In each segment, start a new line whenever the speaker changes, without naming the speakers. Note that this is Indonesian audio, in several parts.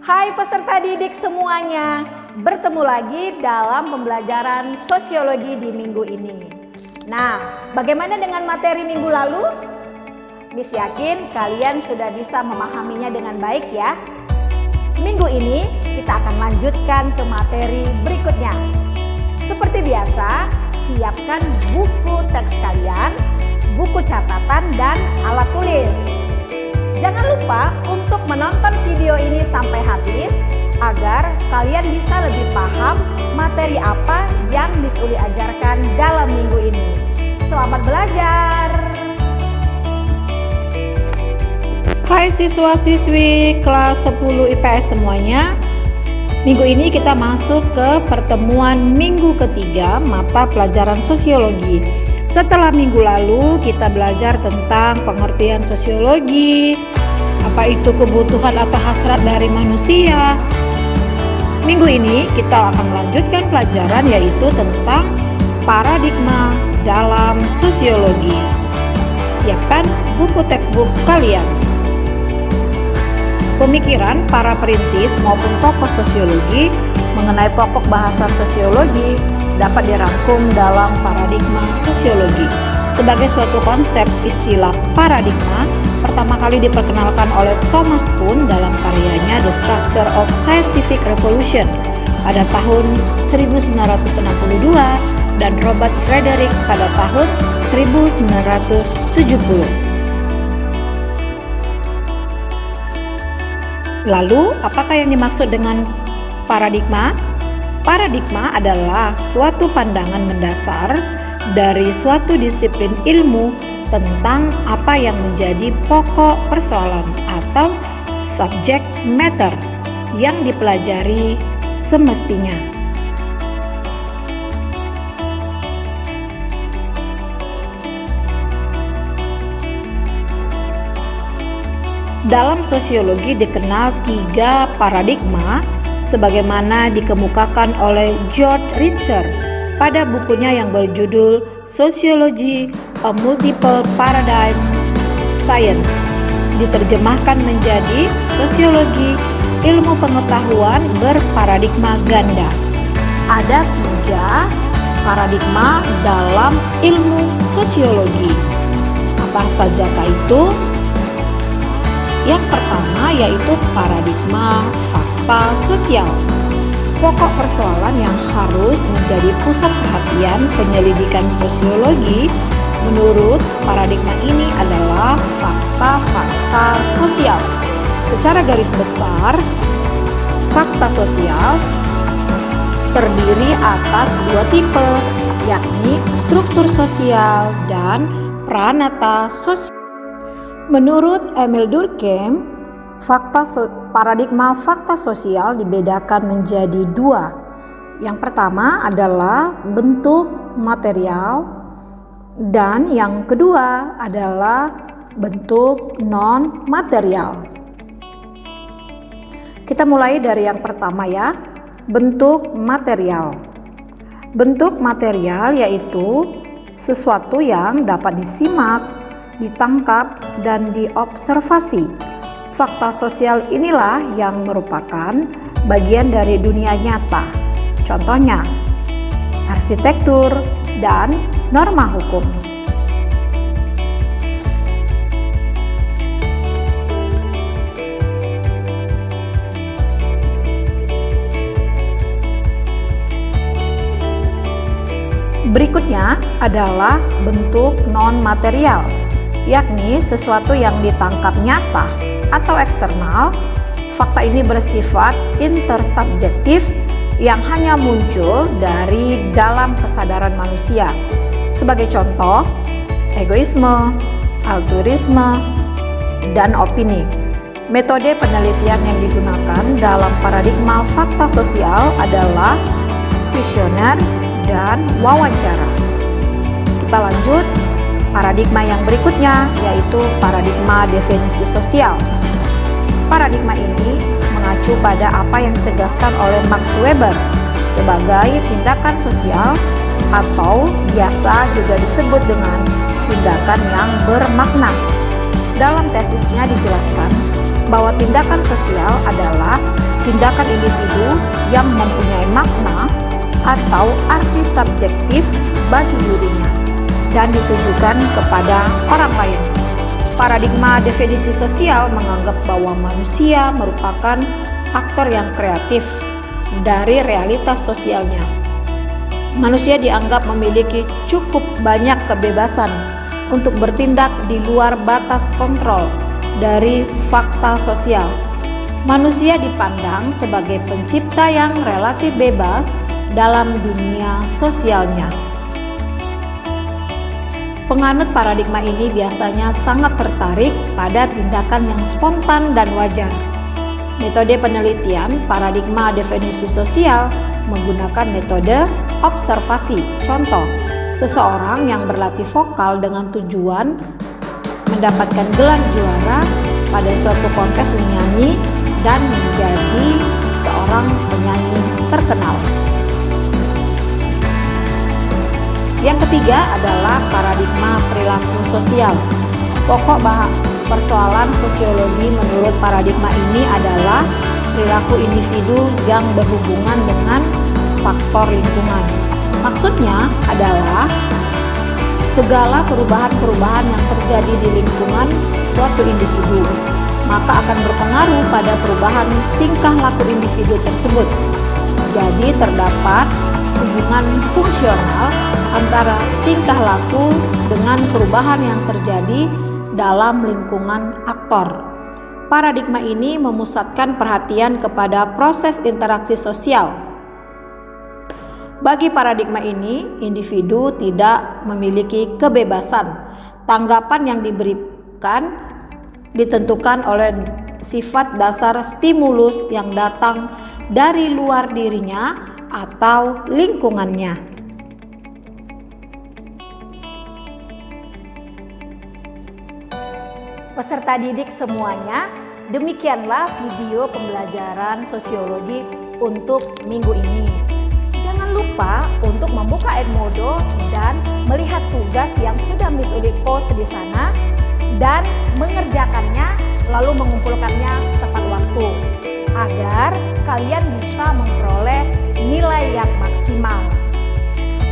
Hai peserta didik semuanya, bertemu lagi dalam pembelajaran sosiologi di minggu ini. Nah, bagaimana dengan materi minggu lalu? Miss yakin kalian sudah bisa memahaminya dengan baik ya. Minggu ini kita akan lanjutkan ke materi berikutnya. Seperti biasa, siapkan buku teks kalian, buku catatan dan alat tulis. Jangan lupa untuk menonton video ini sampai habis agar kalian bisa lebih paham materi apa yang Miss Uli ajarkan dalam minggu ini. Selamat belajar!
Hai siswa-siswi kelas 10 IPS semuanya. Minggu ini kita masuk ke pertemuan minggu ketiga mata pelajaran sosiologi. Setelah minggu lalu kita belajar tentang pengertian sosiologi, apa itu kebutuhan atau hasrat dari manusia. Minggu ini kita akan melanjutkan pelajaran yaitu tentang paradigma dalam sosiologi. Siapkan buku textbook kalian. Pemikiran para perintis maupun tokoh sosiologi mengenai pokok bahasan sosiologi dapat dirangkum dalam paradigma sosiologi. Sebagai suatu konsep istilah paradigma, pertama kali diperkenalkan oleh Thomas Kuhn dalam karyanya The Structure of Scientific Revolution pada tahun 1962 dan Robert Frederick pada tahun 1970. Lalu, apakah yang dimaksud dengan paradigma? Paradigma adalah suatu pandangan mendasar dari suatu disiplin ilmu tentang apa yang menjadi pokok persoalan atau subject matter yang dipelajari semestinya. Dalam sosiologi dikenal 3 paradigma sebagaimana dikemukakan oleh George Ritzer pada bukunya yang berjudul Sociology: A Multiple Paradigm Science, diterjemahkan menjadi sosiologi ilmu pengetahuan berparadigma ganda. Ada 3 paradigma dalam ilmu sosiologi. Apa sajakah itu? Yang pertama yaitu paradigma fakta sosial. Pokok persoalan yang harus menjadi pusat perhatian penyelidikan sosiologi menurut paradigma ini adalah fakta-fakta sosial. Secara garis besar, fakta sosial terdiri atas 2 tipe, yakni struktur sosial dan pranata sosial. Menurut Emil Durkheim, paradigma fakta sosial dibedakan menjadi 2. Yang pertama adalah bentuk material dan yang kedua adalah bentuk non-material. Kita mulai dari yang pertama ya, bentuk material. Bentuk material yaitu sesuatu yang dapat disimak, ditangkap, dan diobservasi. Fakta sosial inilah yang merupakan bagian dari dunia nyata. Contohnya, arsitektur dan norma hukum. Berikutnya adalah bentuk non-material, yakni sesuatu yang ditangkap nyata atau eksternal. Fakta ini bersifat intersubjektif yang hanya muncul dari dalam kesadaran manusia. Sebagai contoh, egoisme, altruisme, dan opini. Metode penelitian yang digunakan dalam paradigma fakta sosial adalah kuesioner dan wawancara. Kita lanjut. Paradigma yang berikutnya yaitu paradigma definisi sosial. Paradigma ini mengacu pada apa yang ditegaskan oleh Max Weber sebagai tindakan sosial atau biasa juga disebut dengan tindakan yang bermakna. Dalam tesisnya dijelaskan bahwa tindakan sosial adalah tindakan individu yang mempunyai makna atau arti subjektif bagi dirinya dan ditujukan kepada orang lain. Paradigma definisi sosial menganggap bahwa manusia merupakan aktor yang kreatif dari realitas sosialnya. Manusia dianggap memiliki cukup banyak kebebasan untuk bertindak di luar batas kontrol dari fakta sosial. Manusia dipandang sebagai pencipta yang relatif bebas dalam dunia sosialnya. Penganut paradigma ini biasanya sangat tertarik pada tindakan yang spontan dan wajar. Metode penelitian paradigma definisi sosial menggunakan metode observasi. Contoh, seseorang yang berlatih vokal dengan tujuan mendapatkan gelar juara pada suatu kontes menyanyi dan menjadi seorang penyanyi terkenal. Yang ketiga adalah paradigma perilaku sosial. Pokok persoalan sosiologi menurut paradigma ini adalah perilaku individu yang berhubungan dengan faktor lingkungan. Maksudnya adalah segala perubahan-perubahan yang terjadi di lingkungan suatu individu, maka akan berpengaruh pada perubahan tingkah laku individu tersebut. Jadi terdapat hubungan fungsional antara tingkah laku dengan perubahan yang terjadi dalam lingkungan aktor. Paradigma ini memusatkan perhatian kepada proses interaksi sosial. Bagi paradigma ini, individu tidak memiliki kebebasan. Tanggapan yang diberikan ditentukan oleh sifat dasar stimulus yang datang dari luar dirinya atau lingkungannya.
Peserta didik semuanya, demikianlah video pembelajaran sosiologi untuk minggu ini. Jangan lupa untuk membuka Edmodo dan melihat tugas yang sudah Miss Uli post di sana dan mengerjakannya lalu mengumpulkannya tepat waktu agar kalian bisa memperoleh nilai yang maksimal.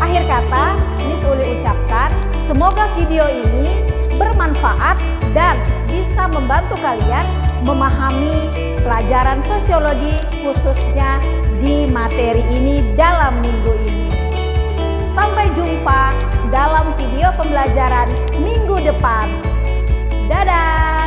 Akhir kata, Miss Uli ucapkan semoga video ini bermanfaat dan bisa membantu kalian memahami pelajaran sosiologi khususnya di materi ini dalam minggu ini. Sampai jumpa dalam video pembelajaran minggu depan. Dadah!